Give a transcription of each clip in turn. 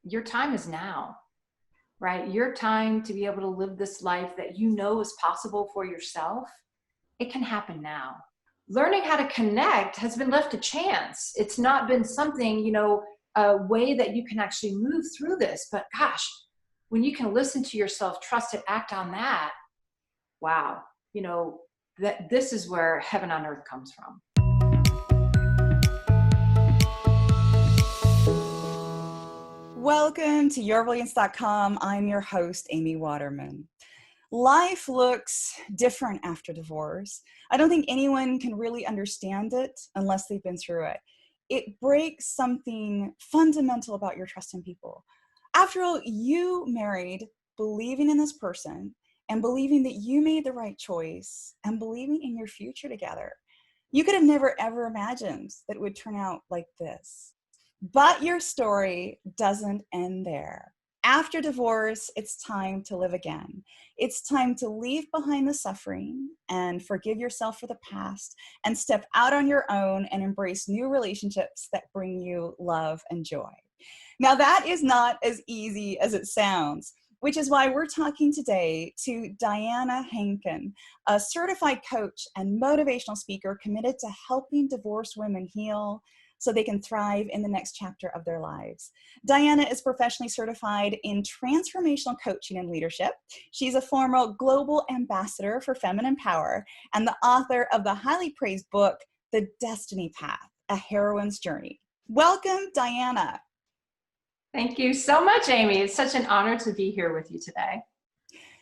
your time is now, right? Your time to be able to live this life that you know is possible for yourself. It can happen now. Learning how to connect has been left to chance. It's not been something, a way that you can actually move through this. But gosh, when you can listen to yourself, trust it, act on that, wow, that this is where heaven on earth comes from. Welcome to YourBrilliance.com. I'm your host, Amy Waterman. Life looks different after divorce. I don't think anyone can really understand it unless they've been through it. It breaks something fundamental about your trust in people. After all, you married believing in this person and believing that you made the right choice and believing in your future together. You could have never, ever imagined that it would turn out like this. But your story doesn't end there. After divorce, it's time to live again. It's time to leave behind the suffering and forgive yourself for the past and step out on your own and embrace new relationships that bring you love and joy. Now, that is not as easy as it sounds, which is why we're talking today to Dianna Hanken, a certified coach and motivational speaker committed to helping divorced women heal so they can thrive in the next chapter of their lives. Dianna is professionally certified in transformational coaching and leadership. She's a former global ambassador for feminine power and the author of the highly praised book, The Destiny Path, A Heroine's Journey. Welcome, Dianna. Thank you so much, Amy. It's such an honor to be here with you today.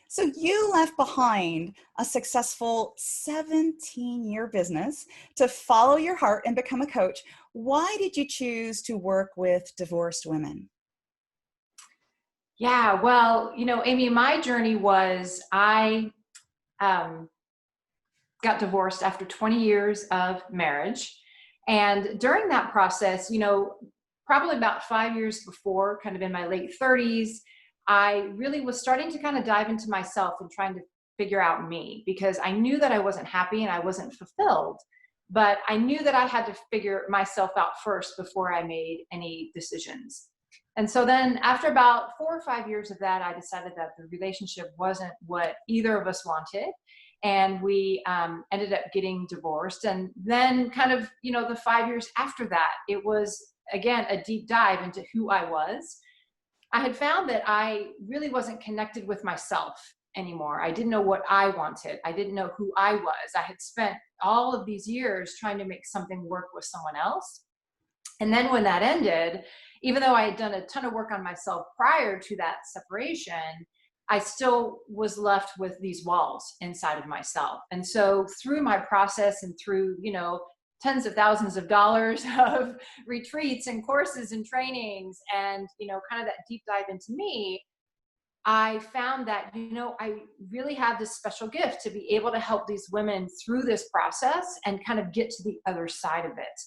So you left behind a successful 17-year business to follow your heart and become a coach. Why did you choose to work with divorced women? Yeah, well, Amy, my journey was I got divorced after 20 years of marriage. And during that process, probably about 5 years before, kind of in my late 30s, I really was starting to kind of dive into myself and trying to figure out me, because I knew that I wasn't happy and I wasn't fulfilled, but I knew that I had to figure myself out first before I made any decisions. And so then after about 4 or 5 years of that, I decided that the relationship wasn't what either of us wanted. And we ended up getting divorced. And then kind of, the 5 years after that, it was, again, a deep dive into who I was. I had found that I really wasn't connected with myself anymore. I didn't know what I wanted. I didn't know who I was. I had spent all of these years trying to make something work with someone else. And then when that ended, even though I had done a ton of work on myself prior to that separation, I still was left with these walls inside of myself. And so through my process and through, tens of thousands of dollars of retreats and courses and trainings and, kind of that deep dive into me, I found that, I really have this special gift to be able to help these women through this process and kind of get to the other side of it.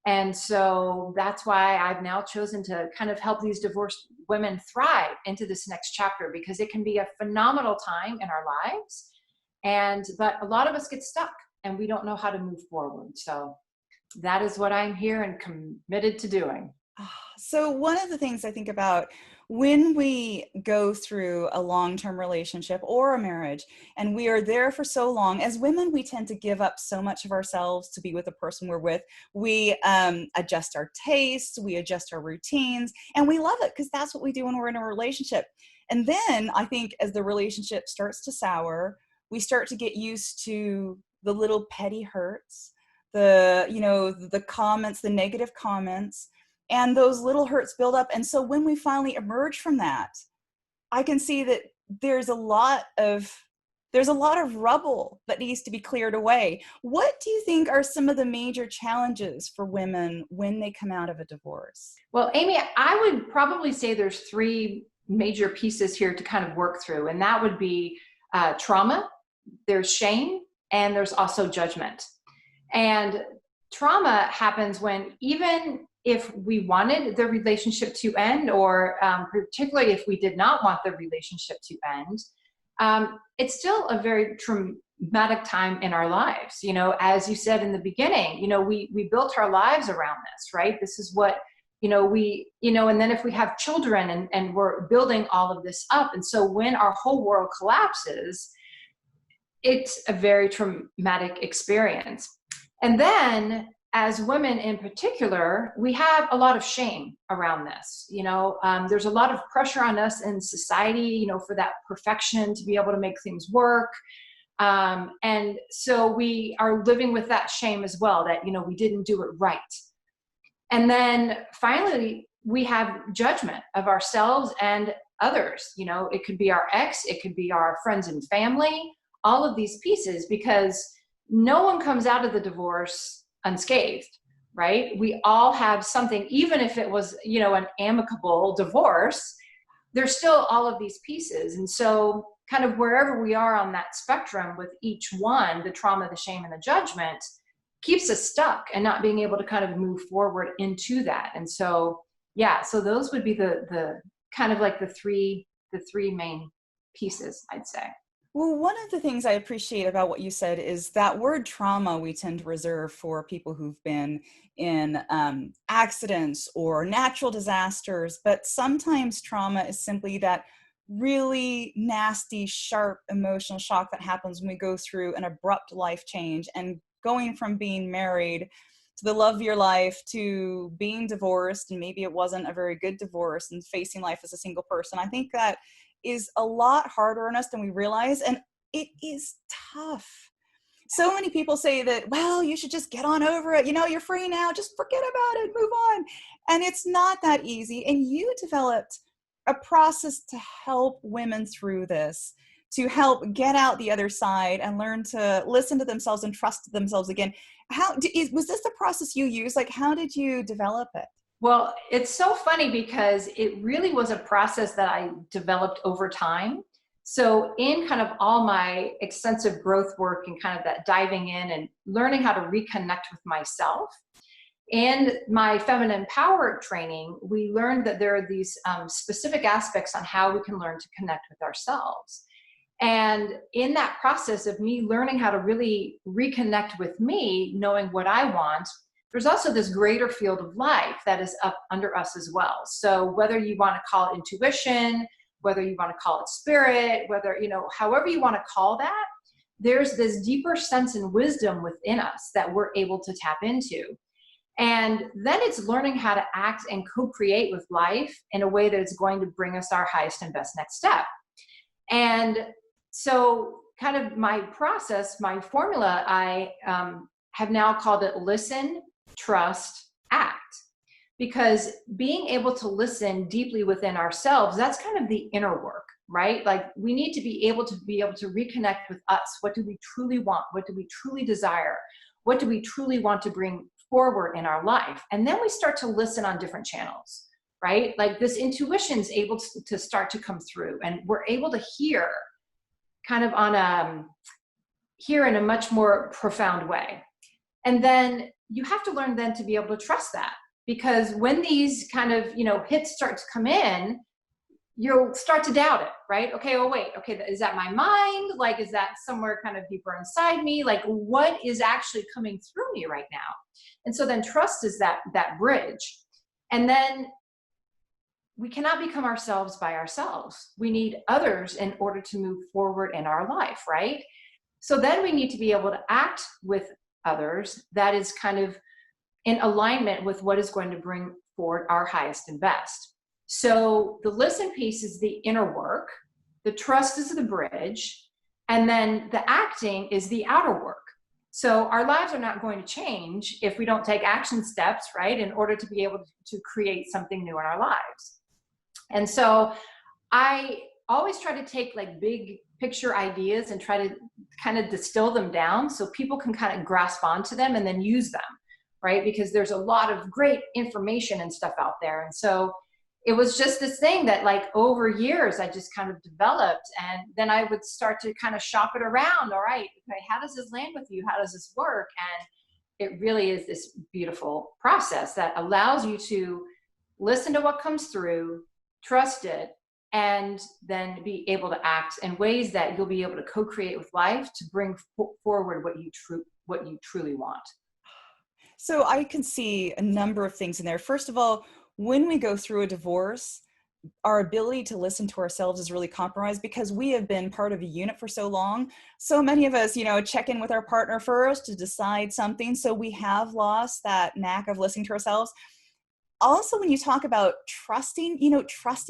And so that's why I've now chosen to kind of help these divorced women thrive into this next chapter, because it can be a phenomenal time in our lives. But a lot of us get stuck and we don't know how to move forward. So that is what I'm here and committed to doing. So one of the things I think about when we go through a long-term relationship or a marriage and we are there for so long, as women, we tend to give up so much of ourselves to be with the person we're with. We adjust our tastes, we adjust our routines, and we love it because that's what we do when we're in a relationship. And then I think as the relationship starts to sour, we start to get used to the little petty hurts, the comments, the negative comments, and those little hurts build up. And so when we finally emerge from that, I can see that there's a lot of rubble that needs to be cleared away. What do you think are some of the major challenges for women when they come out of a divorce? Well, Amy, I would probably say there's 3 major pieces here to kind of work through. And that would be trauma, there's shame, and there's also judgment. And trauma happens when, even if we wanted the relationship to end, or particularly if we did not want the relationship to end, it's still a very traumatic time in our lives. As you said in the beginning, we built our lives around this, right? This is what and then if we have children and we're building all of this up. And so when our whole world collapses, it's a very traumatic experience. And then as women in particular, we have a lot of shame around this. There's a lot of pressure on us in society, for that perfection, to be able to make things work. And so we are living with that shame as well, that, we didn't do it right. And then finally, we have judgment of ourselves and others. It could be our ex, it could be our friends and family, all of these pieces, because no one comes out of the divorce unscathed, right? We all have something, even if it was, an amicable divorce, there's still all of these pieces. And so kind of wherever we are on that spectrum with each one, the trauma, the shame, and the judgment keeps us stuck and not being able to kind of move forward into that. And so, so those would be the kind of like the three main pieces, I'd say. Well, one of the things I appreciate about what you said is that word trauma we tend to reserve for people who've been in accidents or natural disasters, but sometimes trauma is simply that really nasty, sharp emotional shock that happens when we go through an abrupt life change, and going from being married to the love of your life to being divorced, and maybe it wasn't a very good divorce, and facing life as a single person. I think that is a lot harder on us than we realize, and it is tough. So many people say that, well, you should just get on over it. You're free now. Just forget about it. Move on. And it's not that easy. And you developed a process to help women through this, to help get out the other side and learn to listen to themselves and trust themselves again. Was this the process you used? Like, how did you develop it? Well, it's so funny because it really was a process that I developed over time. So in kind of all my extensive growth work and kind of that diving in and learning how to reconnect with myself, and my feminine power training, we learned that there are these specific aspects on how we can learn to connect with ourselves. And in that process of me learning how to really reconnect with me, knowing what I want, there's also this greater field of life that is up under us as well. So whether you want to call it intuition, whether you want to call it spirit, whether, however you want to call that, there's this deeper sense and wisdom within us that we're able to tap into. And then it's learning how to act and co-create with life in a way that is going to bring us our highest and best next step. And so kind of my process, my formula, I have now called it Listen.Trust.Act, because being able to listen deeply within ourselves, that's kind of the inner work, right? Like we need to be able to reconnect with us. What do we truly want? What do we truly desire? What do we truly want to bring forward in our life? And then we start to listen on different channels, right? Like this intuition is able to start to come through, and we're able to hear kind of hear in a much more profound way. And then you have to learn then to be able to trust that, because when these kind of, hits start to come in, you'll start to doubt it, right? Okay, oh wait, okay, is that my mind? Like, is that somewhere kind of deeper inside me? Like, what is actually coming through me right now? And so then trust is that bridge. And then we cannot become ourselves by ourselves. We need others in order to move forward in our life, right? So then we need to be able to act with others that is kind of in alignment with what is going to bring forward our highest and best. So the listen piece is the inner work, the trust is the bridge, and then the acting is the outer work. So our lives are not going to change if we don't take action steps, right, in order to be able to create something new in our lives. And so I always try to take like big picture ideas and try to kind of distill them down so people can kind of grasp onto them and then use them, right? Because there's a lot of great information and stuff out there. And so it was just this thing that like over years, I just kind of developed, and then I would start to kind of shop it around. All right, okay, how does this land with you? How does this work? And it really is this beautiful process that allows you to listen to what comes through, trust it, and then be able to act in ways that you'll be able to co-create with life to bring forward what you truly want. So I can see a number of things in there. First of all, when we go through a divorce, our ability to listen to ourselves is really compromised because we have been part of a unit for so long. So many of us, check in with our partner first to decide something. So we have lost that knack of listening to ourselves. Also, when you talk about trusting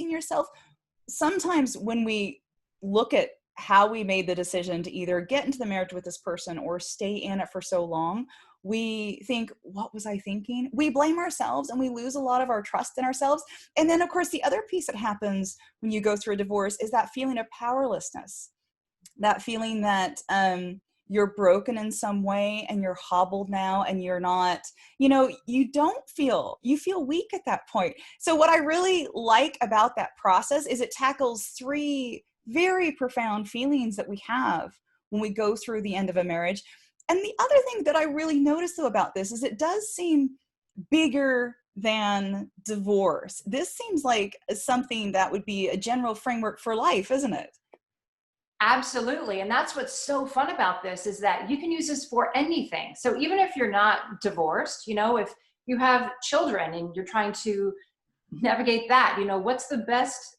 yourself, sometimes when we look at how we made the decision to either get into the marriage with this person or stay in it for so long, we think, what was I thinking? We blame ourselves and we lose a lot of our trust in ourselves. And then, of course, the other piece that happens when you go through a divorce is that feeling of powerlessness, that feeling that you're broken in some way and you're hobbled now and you're not, you feel weak at that point. So what I really like about that process is it tackles three very profound feelings that we have when we go through the end of a marriage. And the other thing that I really notice though about this is it does seem bigger than divorce. This seems like something that would be a general framework for life, isn't it? Absolutely. And that's what's so fun about this is that you can use this for anything. So even if you're not divorced, if you have children and you're trying to navigate that, what's the best,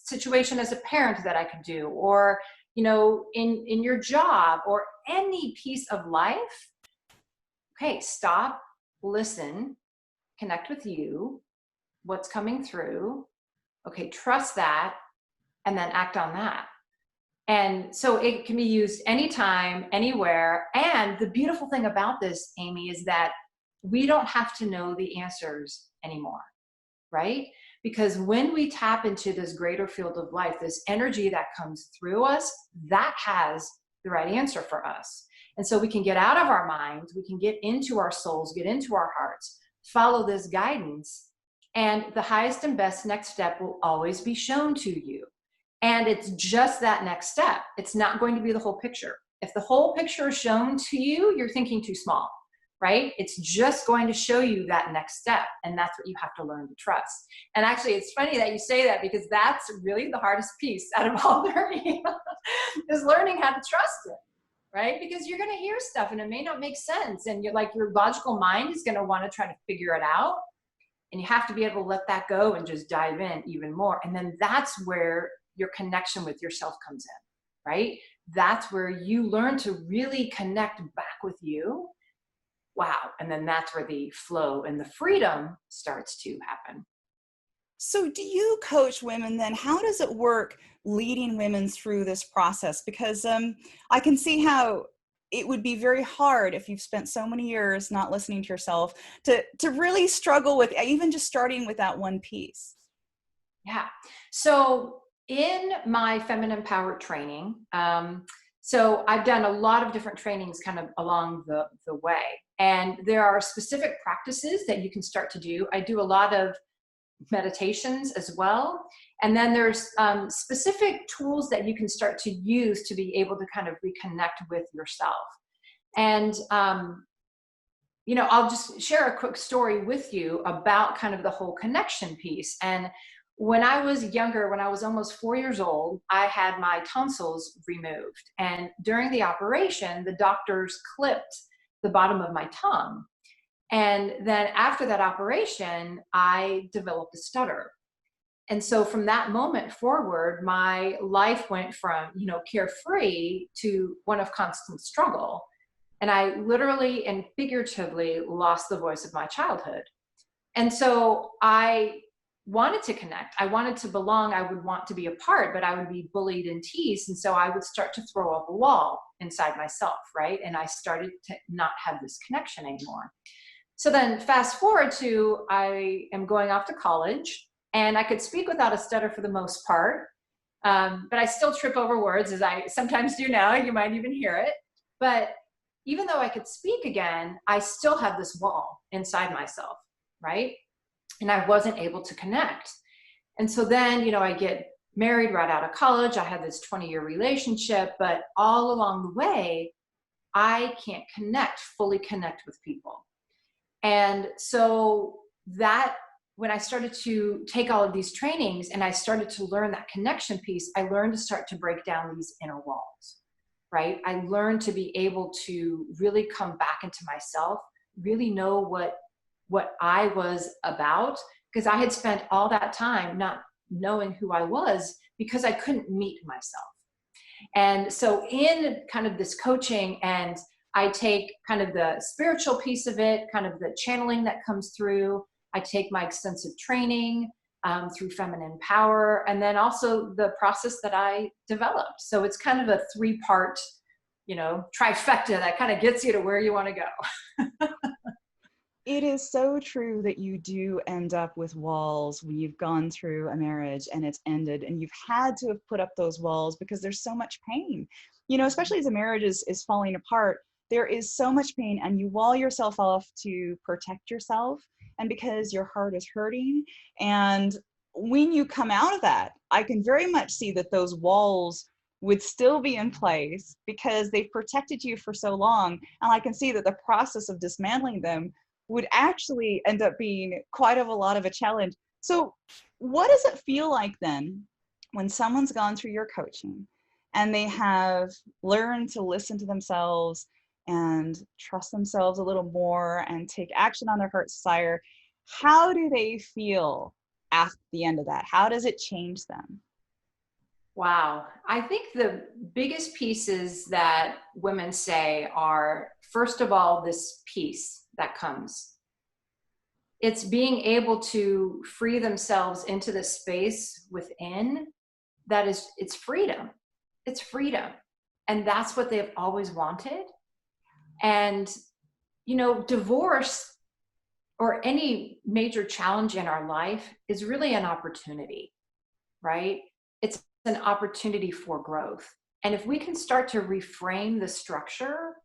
situation as a parent that I could do, or, in your job or any piece of life. Okay, stop, listen, connect with you, what's coming through. Okay, trust that, and then act on that. And so it can be used anytime, anywhere. And the beautiful thing about this, Amy, is that we don't have to know the answers anymore, right? Because when we tap into this greater field of life, this energy that comes through us, that has the right answer for us. And so we can get out of our minds, we can get into our souls, get into our hearts, follow this guidance, and the highest and best next step will always be shown to you. And it's just that next step. It's not going to be the whole picture. If the whole picture is shown to you, you're thinking too small, right? It's just going to show you that next step. And that's what you have to learn to trust. And actually, it's funny that you say that because that's really the hardest piece out of all learning is learning how to trust it, right? Because you're going to hear stuff and it may not make sense. And your logical mind is going to want to try to figure it out. And you have to be able to let that go and just dive in even more. And then that's where your connection with yourself comes in, right? That's where you learn to really connect back with you. Wow. And then that's where the flow and the freedom starts to happen. So do you coach women then? How does it work leading women through this process? Because I can see how it would be very hard if you've spent so many years not listening to yourself to really struggle with even just starting with that one piece. Yeah. So in my feminine power training, so I've done a lot of different trainings kind of along the way. And there are specific practices that you can start to do. I do a lot of meditations as well. And then there's specific tools that you can start to use to be able to kind of reconnect with yourself. And, I'll just share a quick story with you about kind of the whole connection piece. And when I was younger, when I was almost 4 years old, I had my tonsils removed. And during the operation, the doctors clipped the bottom of my tongue. And then after that operation, I developed a stutter. And so from that moment forward, my life went from, carefree to one of constant struggle. And I literally and figuratively lost the voice of my childhood. And so I wanted to connect. I wanted to belong. I would want to be a part, but I would be bullied and teased. And so I would start to throw up a wall inside myself, right? And I started to not have this connection anymore. So then fast forward to I am going off to college and I could speak without a stutter for the most part. But I still trip over words as I sometimes do now. You might even hear it. But even though I could speak again, I still had this wall inside myself, right? And I wasn't able to connect. And so then, I get married right out of college. I had this 20-year relationship, but all along the way, I can't fully connect with people. And so that when I started to take all of these trainings and I started to learn that connection piece, I learned to start to break down these inner walls, right? I learned to be able to really come back into myself, really know what I was about, because I had spent all that time not knowing who I was because I couldn't meet myself. And so in kind of this coaching, and I take kind of the spiritual piece of it, kind of the channeling that comes through. I take my extensive training through Feminine Power, and then also the process that I developed. So it's kind of a 3-part, trifecta that kind of gets you to where you want to go. It is so true that you do end up with walls when you've gone through a marriage and it's ended, and you've had to have put up those walls because there's so much pain. Especially as a marriage is falling apart, there is so much pain, and you wall yourself off to protect yourself and because your heart is hurting. And when you come out of that, I can very much see that those walls would still be in place because they've protected you for so long. And I can see that the process of dismantling them would actually end up being quite a lot of a challenge. So what does it feel like then when someone's gone through your coaching and they have learned to listen to themselves and trust themselves a little more and take action on their heart's desire? How do they feel at the end of that? How does it change them? Wow. I think the biggest pieces that women say are, first of all, this peace that comes. It's being able to free themselves into the space within that is, it's freedom. It's freedom. And that's what they've always wanted. And, divorce or any major challenge in our life is really an opportunity, right? It's an opportunity for growth. And if we can start to reframe the structure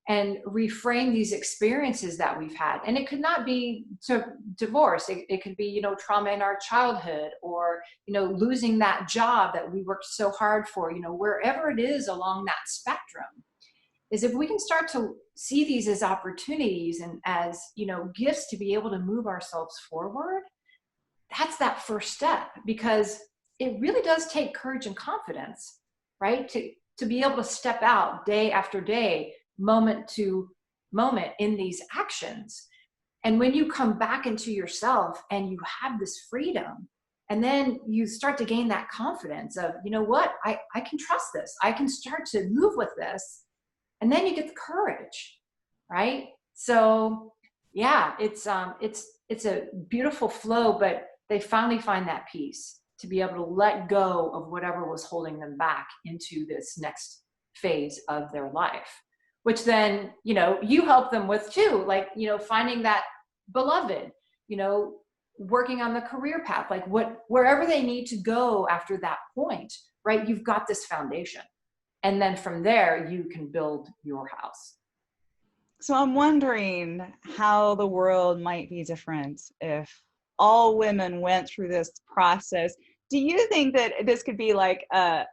and reframe these experiences that we've had, and it could not be to divorce, it could be, trauma in our childhood, or, losing that job that we worked so hard for, wherever it is along that spectrum, is if we can start to see these as opportunities and as, gifts to be able to move ourselves forward, that's that first step, because it really does take courage and confidence, right? To be able to step out day after day, moment to moment in these actions. And when you come back into yourself and you have this freedom, and then you start to gain that confidence of, what, I can trust this. I can start to move with this. And then you get the courage, right? So yeah, it's a beautiful flow, but they finally find that peace to be able to let go of whatever was holding them back into this next phase of their life, which then, you help them with too, like, finding that beloved, working on the career path, like wherever they need to go after that point, right? You've got this foundation. And then from there, you can build your house. So I'm wondering how the world might be different if all women went through this process. Do you think that this could be like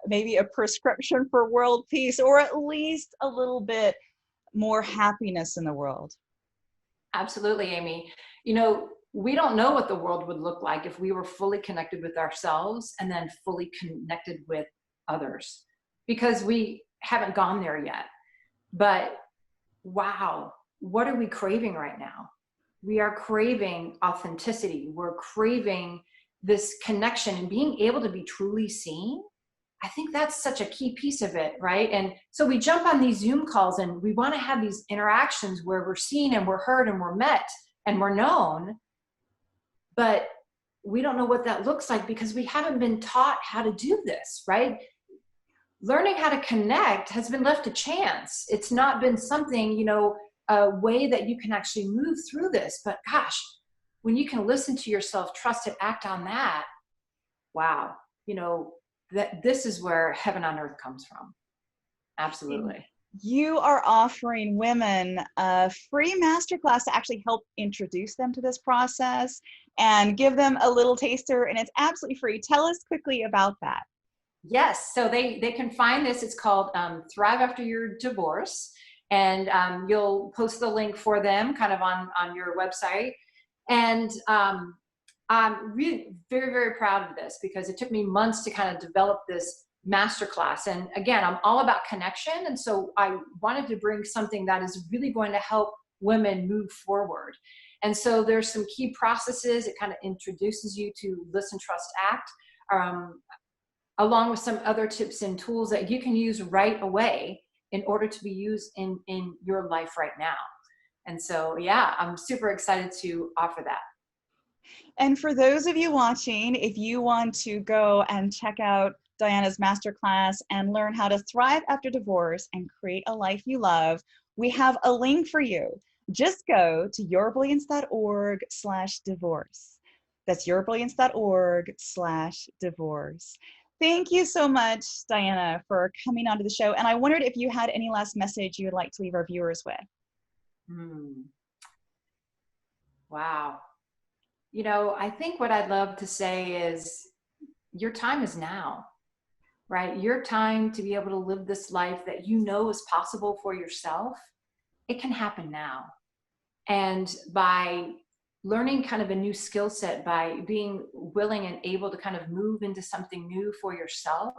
maybe a prescription for world peace, or at least a little bit more happiness in the world? Absolutely, Amy. We don't know what the world would look like if we were fully connected with ourselves and then fully connected with others, because we haven't gone there yet. But wow, what are we craving right now? We are craving authenticity. We're craving this connection and being able to be truly seen. I think that's such a key piece of it, right? And so we jump on these Zoom calls and we want to have these interactions where we're seen and we're heard and we're met and we're known, but we don't know what that looks like because we haven't been taught how to do this, right? Learning how to connect has been left to chance. It's not been something, a way that you can actually move through this. But gosh, when you can listen to yourself, trust it, act on that, wow, that this is where heaven on earth comes from. Absolutely. You are offering women a free masterclass to actually help introduce them to this process and give them a little taster, and it's absolutely free. Tell us quickly about that. Yes, so they can find this. It's called Thrive After Your Divorce, and you'll post the link for them kind of on your website. And I'm really very, very proud of this because it took me months to kind of develop this masterclass. And again, I'm all about connection. And so I wanted to bring something that is really going to help women move forward. And so there's some key processes. It kind of introduces you to Listen.Trust.Act, along with some other tips and tools that you can use right away in order to be used in your life right now. And so, yeah, I'm super excited to offer that. And for those of you watching, if you want to go and check out Dianna's masterclass and learn how to thrive after divorce and create a life you love, we have a link for you. Just go to yourbrilliance.org/divorce. That's yourbrilliance.org/divorce. Thank you so much, Dianna, for coming onto the show. And I wondered if you had any last message you would like to leave our viewers with. Wow. You know, I think what I'd love to say is your time is now, right? Your time to be able to live this life that you know is possible for yourself. It can happen now. And by learning kind of a new skill set, by being willing and able to kind of move into something new for yourself,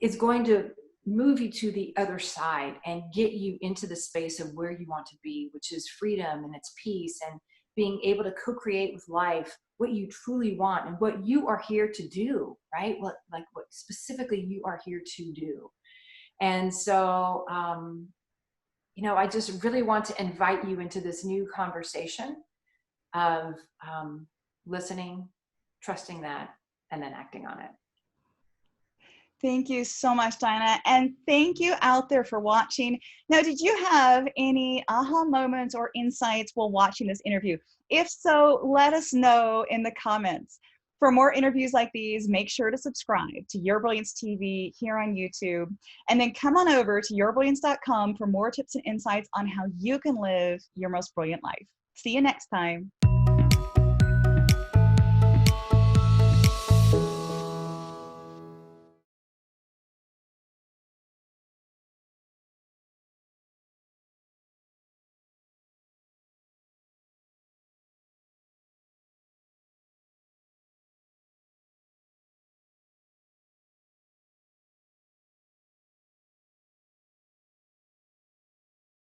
is going to move you to the other side and get you into the space of where you want to be, which is freedom and it's peace and being able to co-create with life what you truly want and what you are here to do, right? What specifically you are here to do. And so, you know, I just really want to invite you into this new conversation of listening, trusting that, and then acting on it. Thank you so much, Dianna. And thank you out there for watching. Now, did you have any aha moments or insights while watching this interview? If so, let us know in the comments. For more interviews like these, make sure to subscribe to Your Brilliance TV here on YouTube. And then come on over to yourbrilliance.com for more tips and insights on how you can live your most brilliant life. See you next time.